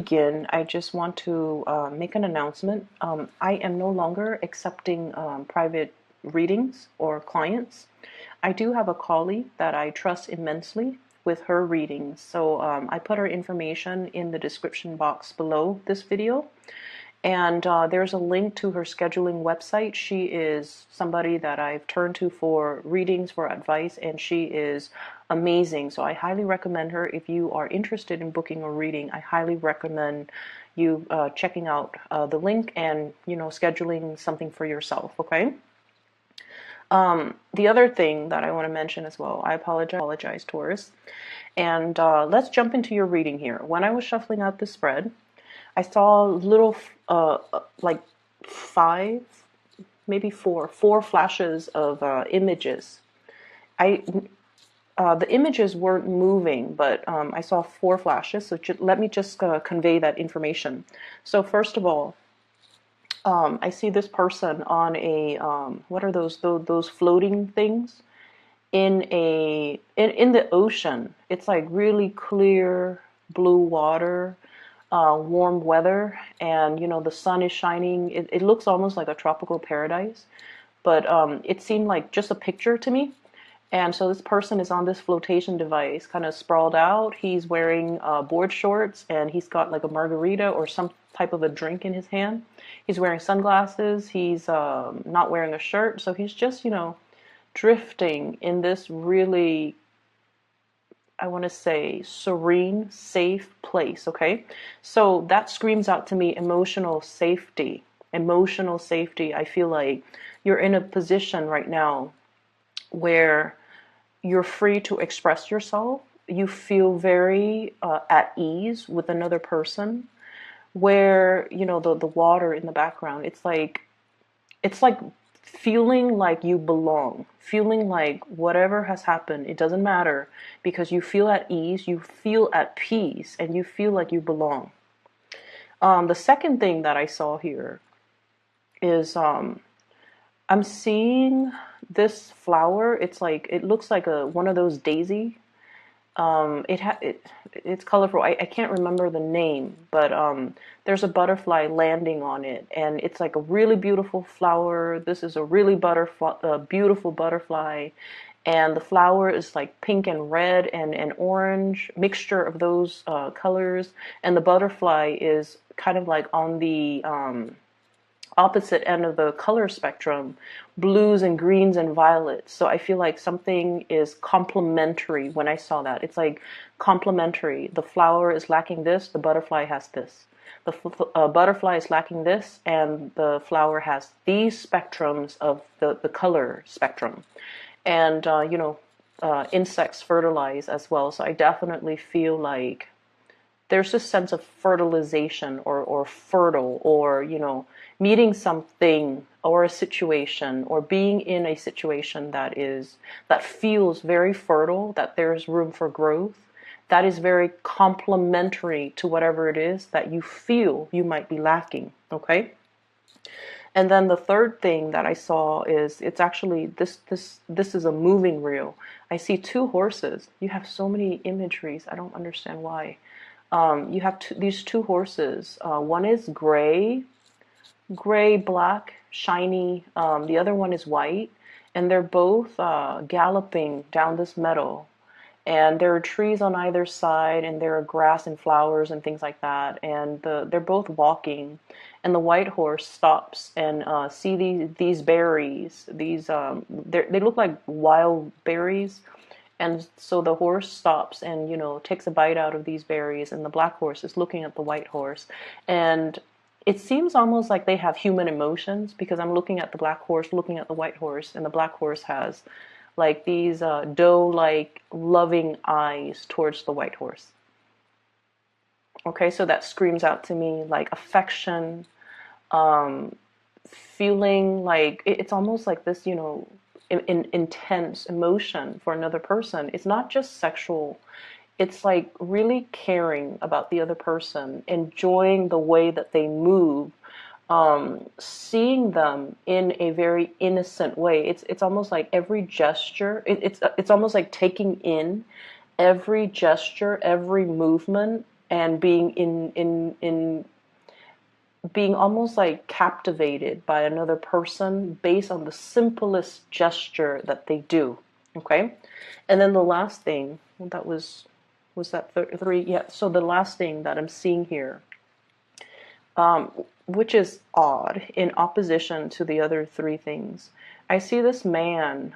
Begin, I just want to make an announcement. I am no longer accepting private readings or clients. I do have a colleague that I trust immensely with her readings, so I put her information in the description box below this video. And there's a link to her scheduling website. She is somebody that I've turned to for readings, for advice, and she is amazing. So I highly recommend her. If you are interested in booking a reading, I highly recommend you checking out the link and, scheduling something for yourself, okay? The other thing that I want to mention as well, I apologize, Taurus. And let's jump into your reading here. When I was shuffling out the spread, I saw little, like five, maybe four flashes of images. The images weren't moving, but I saw four flashes. So let me just convey that information. So first of all, I see this person on a what are those floating things in the ocean. It's like really clear blue water. Warm weather, and the sun is shining. It looks almost like a tropical paradise, but it seemed like just a picture to me. And so this person is on this flotation device, kind of sprawled out. He's wearing board shorts, and he's got like a margarita or some type of a drink in his hand. He's wearing sunglasses. He's not wearing a shirt, so he's just drifting in this really, I want to say, serene, safe place, okay? So that screams out to me emotional safety. Emotional safety. I feel like you're in a position right now where you're free to express yourself. You feel very at ease with another person, where, the water in the background, it's like feeling like you belong, feeling like whatever has happened, it doesn't matter, because you feel at ease, you feel at peace, and you feel like you belong. The second thing that I saw here is I'm seeing this flower. It looks like one of those daisy. It's colorful. I can't remember the name, but there's a butterfly landing on it, and it's like a really beautiful flower. This is a really beautiful butterfly, and the flower is like pink and red and orange, mixture of those colors, and the butterfly is kind of like on the opposite end of the color spectrum, blues and greens and violets. So I feel like something is complementary when I saw that. It's like complementary. The flower is lacking this, the butterfly has this. The butterfly is lacking this, and the flower has these spectrums of the color spectrum. And, insects fertilize as well. So I definitely feel like there's this sense of fertilization or fertile, or meeting something or a situation, or being in a situation that feels very fertile, that there's room for growth, that is very complementary to whatever it is that you feel you might be lacking. Okay. And then the third thing that I saw is, it's actually this is a moving reel. I see two horses. You have so many imageries. I don't understand why. You have these two horses. One is gray, black, shiny. The other one is white, and they're both galloping down this meadow. And there are trees on either side, and there are grass and flowers and things like that. And they're both walking, and the white horse stops and see these berries. They look like wild berries. And so the horse stops and, takes a bite out of these berries, and the black horse is looking at the white horse. And it seems almost like they have human emotions, because I'm looking at the black horse, looking at the white horse, and the black horse has like these doe-like loving eyes towards the white horse. Okay, so that screams out to me like affection, feeling like it's almost like this, intense emotion for another person. It's not just sexual. It's like really caring about the other person, enjoying the way that they move, seeing them in a very innocent way. It's almost like every gesture. It's almost like taking in every gesture, every movement and being almost like captivated by another person based on the simplest gesture that they do. Okay, and then the last thing that was that three? Yeah. So the last thing that I'm seeing here, which is odd in opposition to the other three things, I see this man.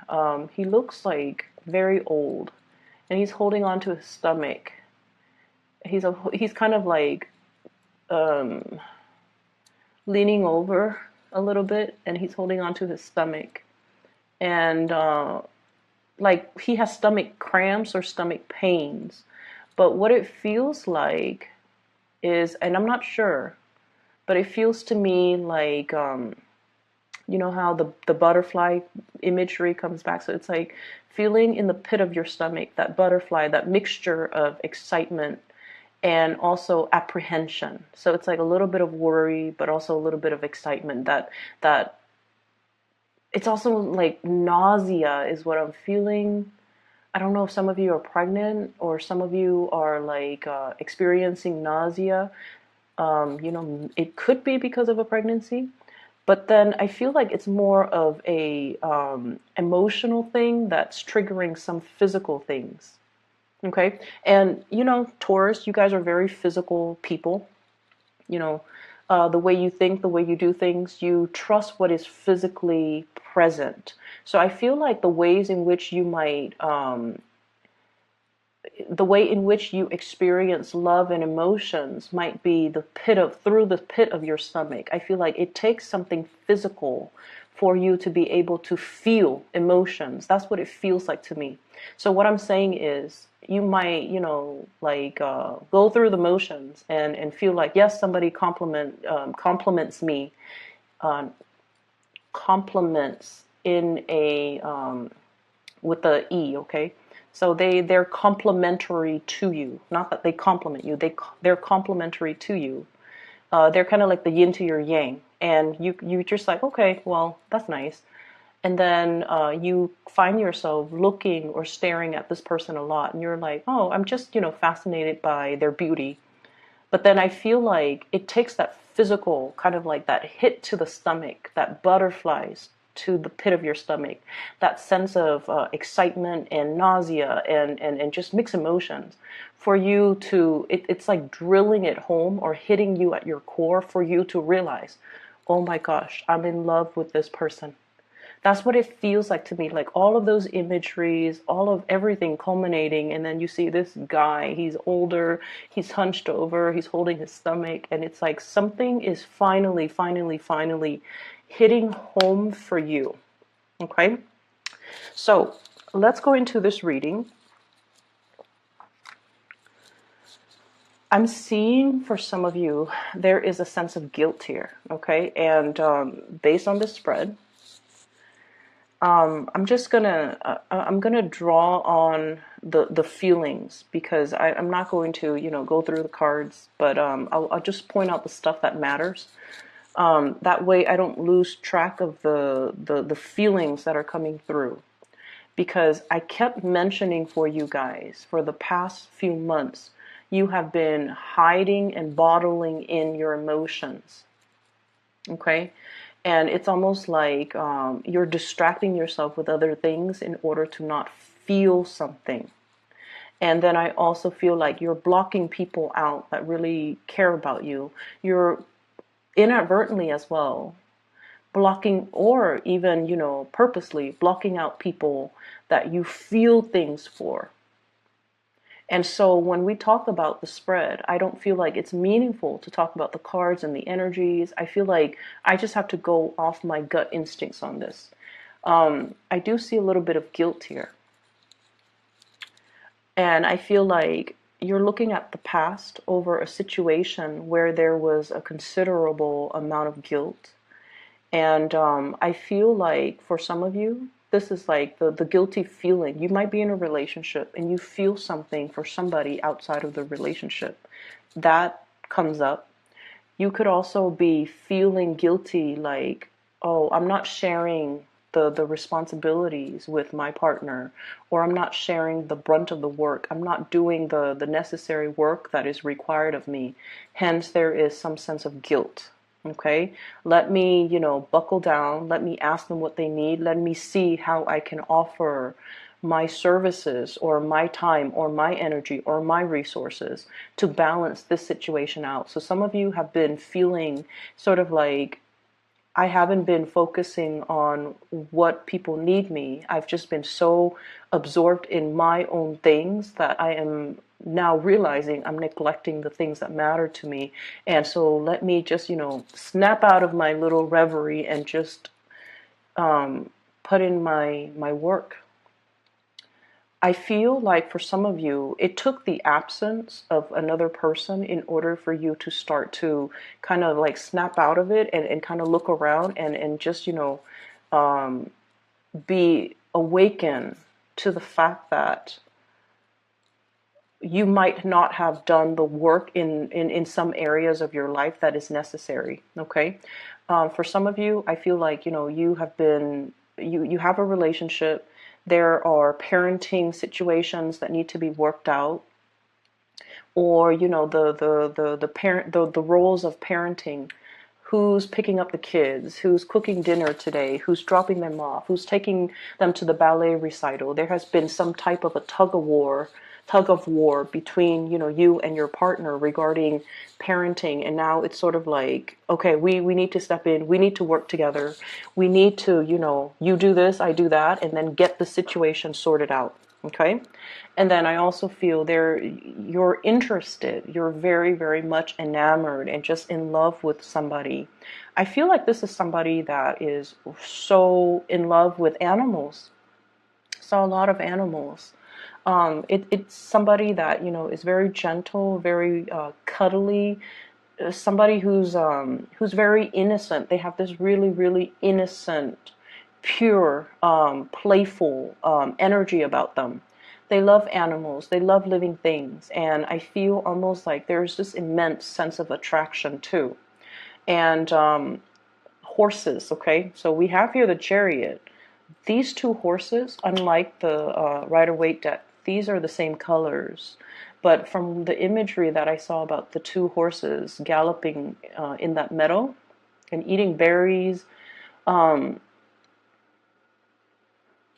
He looks like very old, and he's holding on to his stomach. He's kind of like um, leaning over a little bit, and he's holding on to his stomach, and like he has stomach cramps or stomach pains. But what it feels like is, and I'm not sure, but it feels to me like you know how the butterfly imagery comes back. So it's like feeling in the pit of your stomach, that butterfly, that mixture of excitement and also apprehension. So it's like a little bit of worry, but also a little bit of excitement. That it's also like nausea is what I'm feeling. I don't know if some of you are pregnant or some of you are like experiencing nausea. You know, it could be because of a pregnancy, but then I feel like it's more of a emotional thing that's triggering some physical things. Okay, and you know, Taurus, you guys are very physical people. You know, the way you think, the way you do things, you trust what is physically present. So I feel like the way in which you experience love and emotions might be through the pit of your stomach. I feel like it takes something physical for you to be able to feel emotions. That's what it feels like to me. So what I'm saying is you might, you know, like go through the motions and feel like, yes, somebody compliments me, uh, compliments in a with the E, okay? So they're complementary to you. Not that they compliment you. They're complementary to you. They're kind of like the yin to your yang, and you just like, okay, well, that's nice. And then you find yourself looking or staring at this person a lot, and you're like, oh, I'm just, you know, fascinated by their beauty. But then I feel like it takes that physical kind of like that hit to the stomach, that butterflies to the pit of your stomach, that sense of excitement and nausea and just mixed emotions for you to, it's like drilling it home or hitting you at your core for you to realize, oh my gosh, I'm in love with this person. That's what it feels like to me. Like all of those imageries, all of everything culminating, and then you see this guy, he's older, he's hunched over, he's holding his stomach, and it's like something is finally hitting home for you. Okay? So let's go into this reading. I'm seeing for some of you, there is a sense of guilt here. Okay? And based on this spread, I'm gonna draw on the feelings because I'm not going to, you know, go through the cards, but I'll just point out the stuff that matters. That way I don't lose track of the feelings that are coming through, because I kept mentioning for you guys for the past few months, you have been hiding and bottling in your emotions. Okay, and it's almost like you're distracting yourself with other things in order to not feel something. And then I also feel like you're blocking people out that really care about you. You're inadvertently as well blocking, or even, you know, purposely blocking out people that you feel things for. And so when we talk about the spread, I don't feel like it's meaningful to talk about the cards and the energies. I feel like I just have to go off my gut instincts on this. I do see a little bit of guilt here. And I feel like you're looking at the past over a situation where there was a considerable amount of guilt. And I feel like for some of you, this is like the guilty feeling. You might be in a relationship and you feel something for somebody outside of the relationship. That comes up. You could also be feeling guilty like, oh, I'm not sharing the responsibilities with my partner, or I'm not sharing the brunt of the work. I'm not doing the necessary work that is required of me. Hence, there is some sense of guilt. Okay, let me, buckle down. Let me ask them what they need. Let me see how I can offer my services or my time or my energy or my resources to balance this situation out. So some of you have been feeling sort of like, I haven't been focusing on what people need me. I've just been so absorbed in my own things that I am now realizing I'm neglecting the things that matter to me. And so let me just, snap out of my little reverie and just put in my work. I feel like for some of you, it took the absence of another person in order for you to start to kind of like snap out of it and kind of look around and just, be awakened to the fact that you might not have done the work in some areas of your life that is necessary. Okay. For some of you, I feel like, you have been, you have a relationship. There are parenting situations that need to be worked out, or, the parent, the roles of parenting. Who's picking up the kids? Who's cooking dinner today? Who's dropping them off? Who's taking them to the ballet recital? There has been some type of a tug of war between, you and your partner regarding parenting. And now it's sort of like, okay, we need to step in. We need to work together. We need to, you do this, I do that, and then get the situation sorted out. Okay. And then I also feel you're interested, you're very, very much enamored and just in love with somebody. I feel like this is somebody that is so in love with animals. Saw a lot of animals. It's somebody that, is very gentle, very cuddly, somebody who's very innocent. They have this really, really innocent, pure, playful energy about them. They love animals. They love living things. And I feel almost like there's this immense sense of attraction too. And horses, okay? So we have here the Chariot. These two horses, unlike the Rider-Waite deck, these are the same colors. But from the imagery that I saw about the two horses galloping in that meadow and eating berries, I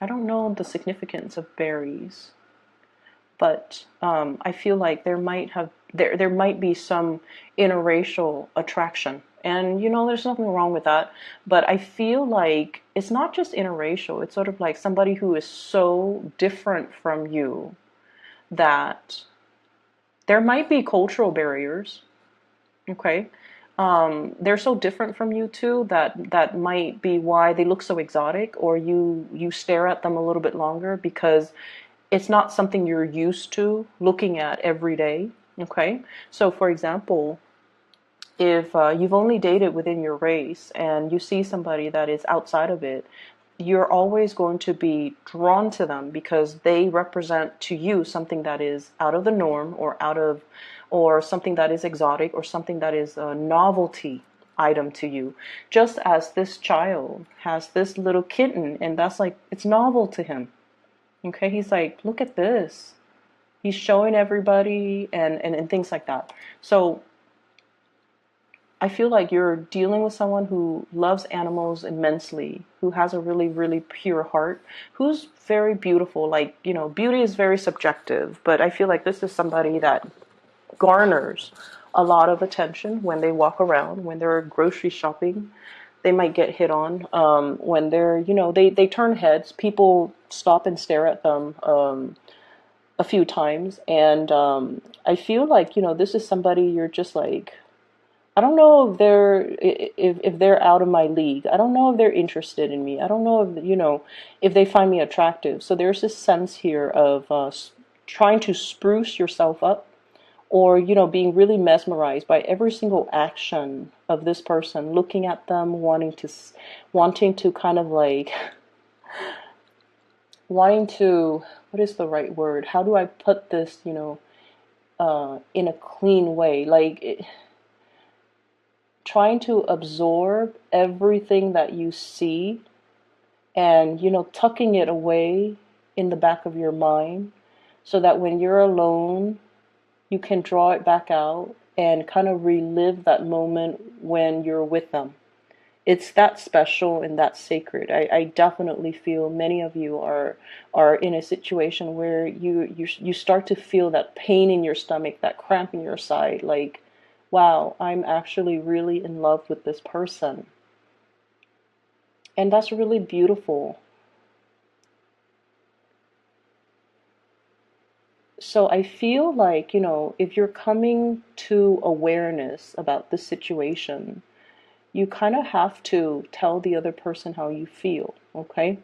don't know the significance of berries, but I feel like there might be some interracial attraction, and there's nothing wrong with that. But I feel like it's not just interracial; it's sort of like somebody who is so different from you that there might be cultural barriers. Okay, they're so different from you too that might be why they look so exotic, or you stare at them a little bit longer because it's not something you're used to looking at every day. Okay, so for example, if you've only dated within your race and you see somebody that is outside of it, you're always going to be drawn to them because they represent to you something that is out of the norm, or something that is exotic, or something that is a novelty item to you. Just as this child has this little kitten, and that's like, it's novel to him. Okay, he's like, look at this. He's showing everybody and things like that. So I feel like you're dealing with someone who loves animals immensely, who has a really, really pure heart, who's very beautiful. Like, beauty is very subjective, but I feel like this is somebody that garners a lot of attention when they walk around, when they're grocery shopping. They might get hit on when they're, they turn heads. People stop and stare at them a few times. And I feel like, this is somebody you're just like, I don't know if they're out of my league. I don't know if they're interested in me. I don't know if they find me attractive. So there's this sense here of trying to spruce yourself up, or being really mesmerized by every single action of this person, looking at them, wanting to kind of like wanting to, what is the right word? How do I put this, in a clean way? Like trying to absorb everything that you see and, tucking it away in the back of your mind so that when you're alone, you can draw it back out and kind of relive that moment when you're with them. It's that special and that sacred. I definitely feel many of you are in a situation where you start to feel that pain in your stomach, that cramp in your side, like, wow, I'm actually really in love with this person. And that's really beautiful. So I feel like, if you're coming to awareness about this situation, you kind of have to tell the other person how you feel, okay?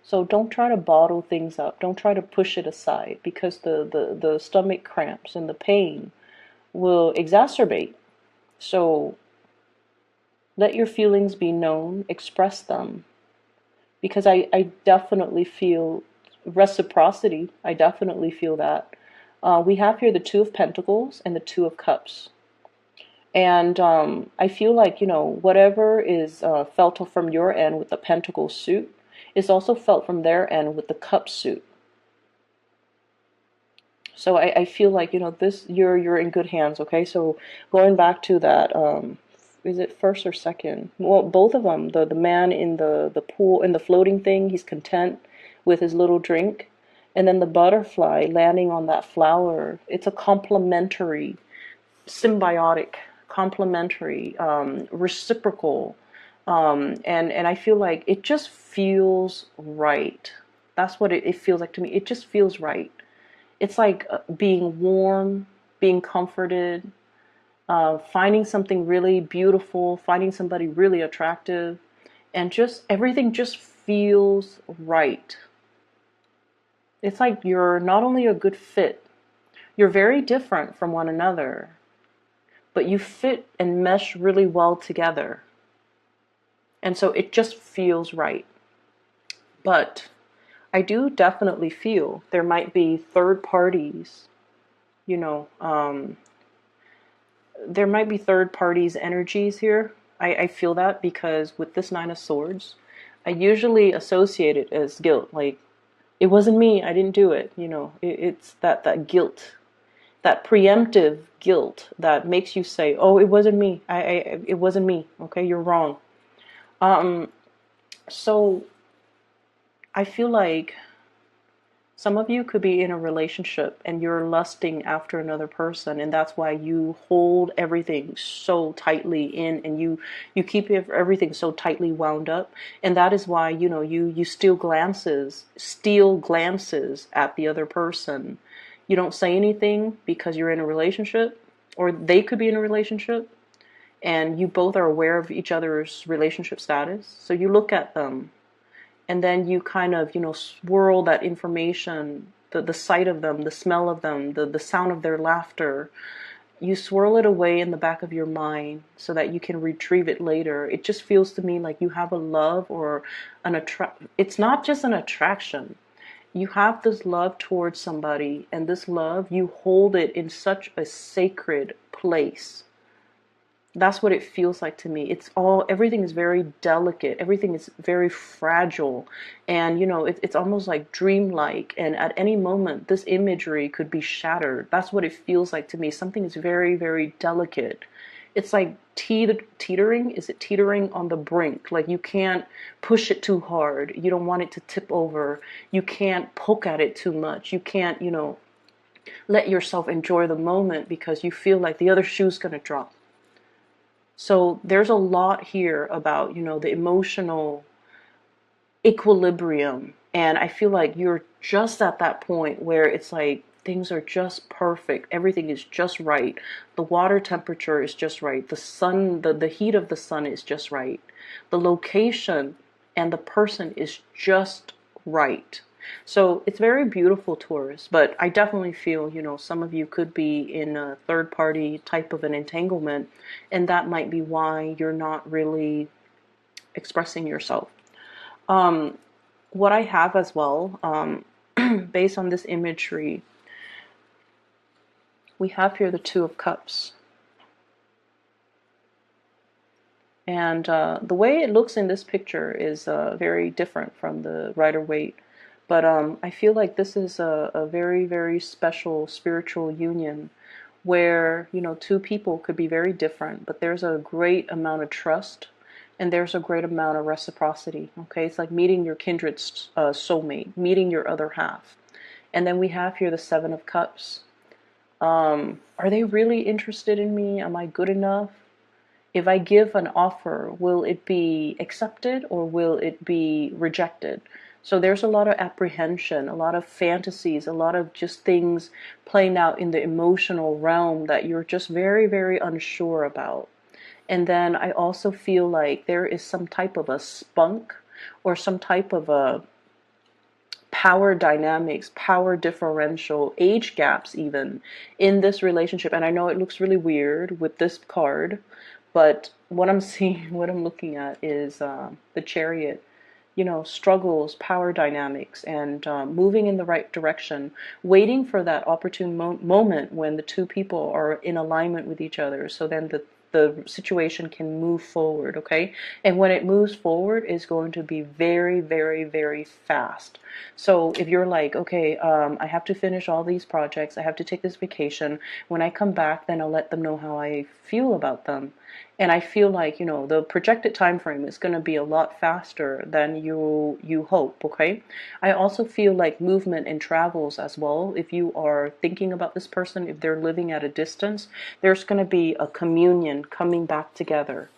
So don't try to bottle things up. Don't try to push it aside because the stomach cramps and the pain will exacerbate. So let your feelings be known, express them, because I definitely feel reciprocity. I definitely feel that. We have here the Two of Pentacles and the Two of Cups. And I feel like, whatever is felt from your end with the Pentacle suit is also felt from their end with the Cup suit. So I feel like, this you're in good hands, okay? So going back to that, is it first or second? Well, both of them. The man in the pool, in the floating thing, he's content with his little drink. And then the butterfly landing on that flower, it's a complementary, symbiotic, complementary, reciprocal, and I feel like it just feels right. That's what it feels like to me. It just feels right. It's like being warm, being comforted, finding something really beautiful, finding somebody really attractive, and just everything just feels right. It's like you're not only a good fit, you're very different from one another, but you fit and mesh really well together. And so it just feels right. But I do definitely feel there might be third parties, you know, um, there might be third parties' energies here. I feel that because with this Nine of Swords, I usually associate it as guilt. Like, it wasn't me, I didn't do it. It's that guilt, that preemptive guilt that makes you say, "Oh, it wasn't me. It wasn't me. Okay, you're wrong." Um, so I feel like some of you could be in a relationship and you're lusting after another person, and that's why you hold everything so tightly in, and you keep everything so tightly wound up, and that is why you steal glances at the other person. You don't say anything because you're in a relationship, or they could be in a relationship, and you both are aware of each other's relationship status. So you look at them, and then you kind of, swirl that information, the sight of them, the smell of them, the sound of their laughter. You swirl it away in the back of your mind so that you can retrieve it later. It just feels to me like you have a love or it's not just an attraction. You have this love towards somebody, and this love, you hold it in such a sacred place. That's what it feels like to me. Everything is very delicate. Everything is very fragile. And, it's almost like dreamlike. And at any moment, this imagery could be shattered. That's what it feels like to me. Something is very, very delicate. It's like teetering. Is it teetering on the brink? Like, you can't push it too hard. You don't want it to tip over. You can't poke at it too much. You can't, let yourself enjoy the moment because you feel like the other shoe's going to drop. So there's a lot here about, the emotional equilibrium. And I feel like you're just at that point where it's like things are just perfect. Everything is just right. The water temperature is just right. The sun, the heat of the sun is just right. The location and the person is just right. So it's very beautiful, Taurus, but I definitely feel, some of you could be in a third party type of an entanglement, and that might be why you're not really expressing yourself. What I have as well, based on this imagery, we have here the Two of Cups. And the way it looks in this picture is very different from the Rider-Waite. But I feel like this is a very, very special spiritual union where, you know, two people could be very different, but there's a great amount of trust and there's a great amount of reciprocity. Okay, it's like meeting your kindred soulmate, meeting your other half. And then we have here the Seven of Cups. Are they really interested in me? Am I good enough? If I give an offer, will it be accepted or will it be rejected? So there's a lot of apprehension, a lot of fantasies, a lot of just things playing out in the emotional realm that you're just very, very unsure about. And then I also feel like there is some type of a spunk or some type of a power dynamics, power differential, age gaps even in this relationship. And I know it looks really weird with this card, but what I'm seeing, what I'm looking at is the Chariot, you know, struggles, power dynamics, and moving in the right direction, waiting for that opportune moment when the two people are in alignment with each other. So then the situation can move forward, okay? And when it moves forward, it's going to be very, very, very fast. So if you're like, okay, I have to finish all these projects, I have to take this vacation. When I come back, then I'll let them know how I feel about them. And I feel like, you know, the projected time frame is going to be a lot faster than you hope, okay? I also feel like movement and travels as well. If you are thinking about this person, if they're living at a distance, there's going to be a communion coming back together.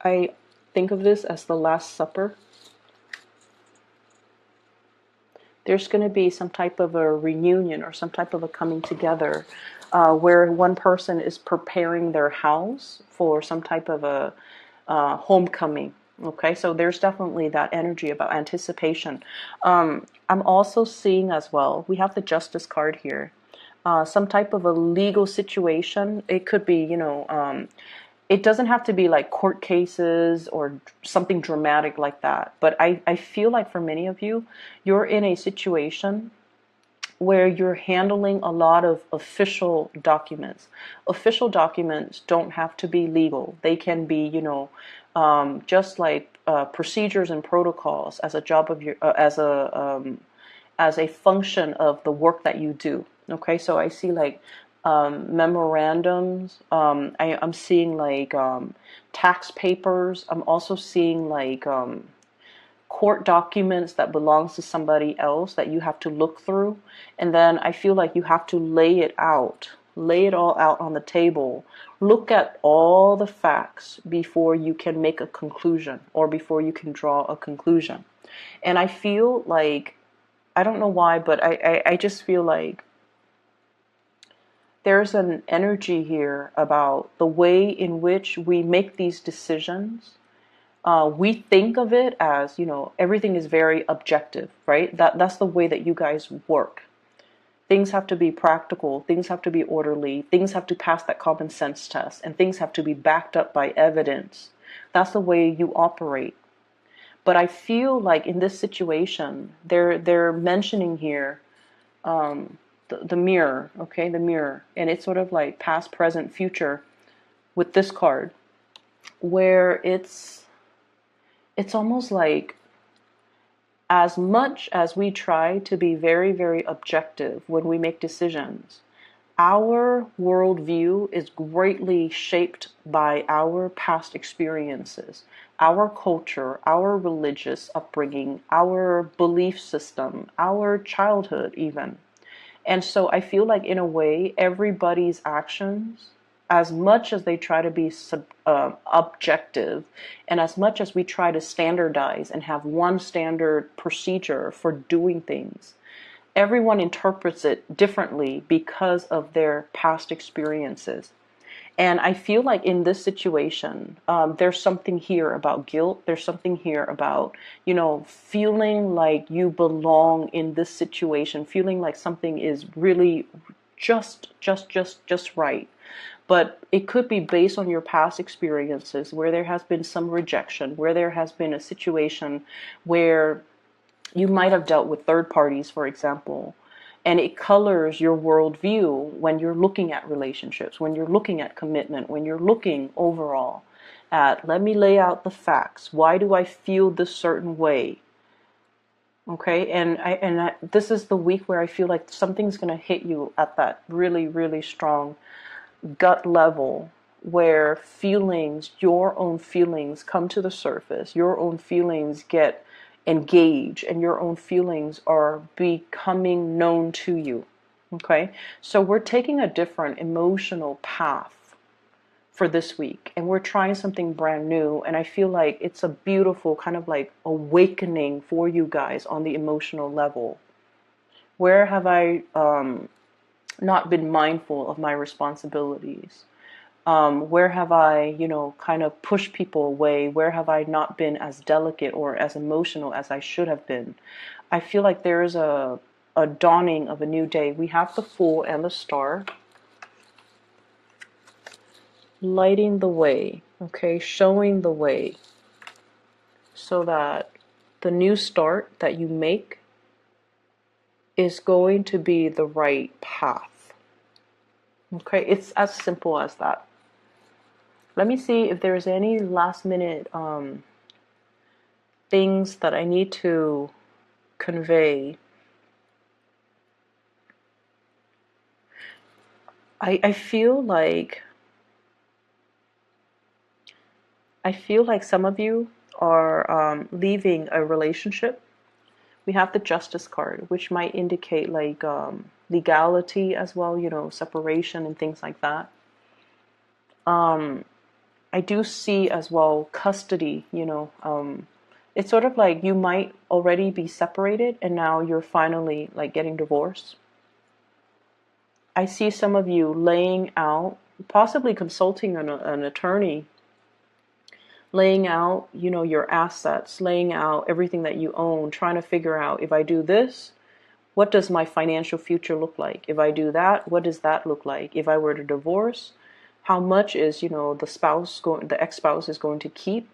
I think of this as the Last Supper. There's going to be some type of a reunion or some type of a coming together where one person is preparing their house for some type of a homecoming. Okay, so there's definitely that energy about anticipation. I'm also seeing as well, we have the Justice card here. Some type of a legal situation. It could be, you know, it doesn't have to be like court cases or something dramatic like that. But I feel like for many of you, you're in a situation where you're handling a lot of official documents. Official documents don't have to be legal. They can be, you know, just like procedures and protocols as a job of your, as a function of the work that you do. Okay, so I see like memorandums. I'm seeing like tax papers. I'm also seeing like court documents that belongs to somebody else that you have to look through. And then I feel like you have to lay it out. Lay it all out on the table. Look at all the facts before you can make a conclusion or before you can draw a conclusion. And I feel like, I don't know why, but I just feel like there's an energy here about the way in which we make these decisions. We think of it as, you know, everything is very objective, right? That's the way that you guys work. Things have to be practical, things have to be orderly, things have to pass that common sense test, and things have to be backed up by evidence. That's the way you operate. But I feel like in this situation, they're mentioning here the mirror, okay, the mirror, and it's sort of like past, present, future with this card, where it's almost like as much as we try to be very, very objective when we make decisions, our worldview is greatly shaped by our past experiences, our culture, our religious upbringing, our belief system, our childhood even. And so I feel like in a way, everybody's actions, as much as they try to be objective, and as much as we try to standardize and have one standard procedure for doing things, everyone interprets it differently because of their past experiences. And I feel like in this situation, there's something here about guilt. There's something here about, you know, feeling like you belong in this situation, feeling like something is really just right. But it could be based on your past experiences where there has been some rejection, where there has been a situation where you might have dealt with third parties, for example, And it colors your worldview when you're looking at relationships, when you're looking at commitment, when you're looking overall at, let me lay out the facts. Why do I feel this certain way? Okay, this is the week where I feel like something's going to hit you at that really, really strong gut level, where feelings, your own feelings come to the surface, your own feelings get engaged, and your own feelings are becoming known to you. Okay, so we're taking a different emotional path for this week, and we're trying something brand new, and I feel like it's a beautiful kind of like awakening for you guys on the emotional level. Where have I not been mindful of my responsibilities? Where have I, kind of pushed people away? Where have I not been as delicate or as emotional as I should have been? I feel like there is a dawning of a new day. We have the Fool and the Star lighting the way, okay, showing the way, so that the new start that you make is going to be the right path. Okay, it's as simple as that. Let me see if there's any last minute things that I need to convey. I feel like some of you are leaving a relationship. We have the Justice card, which might indicate like legality as well, separation and things like that. I do see as well custody. It's sort of like you might already be separated and now you're finally like getting divorced. I see some of you laying out, possibly consulting an attorney, laying out, your assets, laying out everything that you own, trying to figure out, if I do this, what does my financial future look like? If I do that, what does that look like? If I were to divorce, how much is, the ex-spouse is going to keep?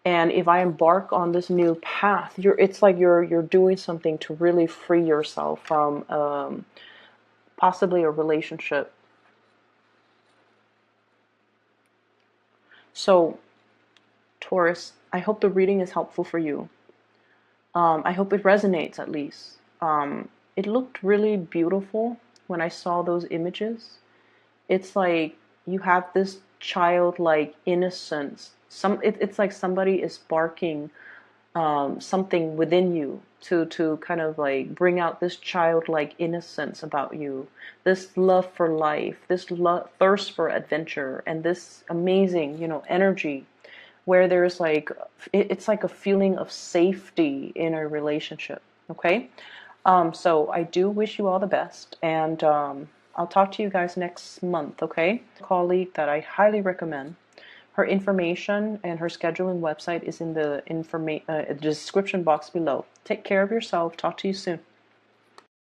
And if I embark on this new path, it's like you're doing something to really free yourself from possibly a relationship. So, Taurus, I hope the reading is helpful for you. I hope it resonates at least. It looked really beautiful when I saw those images. It's like you have this childlike innocence. It's like somebody is sparking something within you to kind of like bring out this childlike innocence about you, this love for life, this thirst for adventure, and this amazing, energy, where there's like, it's like a feeling of safety in a relationship. Okay, so I do wish you all the best, and I'll talk to you guys next month. Okay, a colleague that I highly recommend. Her information and her scheduling website is in the description box below. Take care of yourself. Talk to you soon.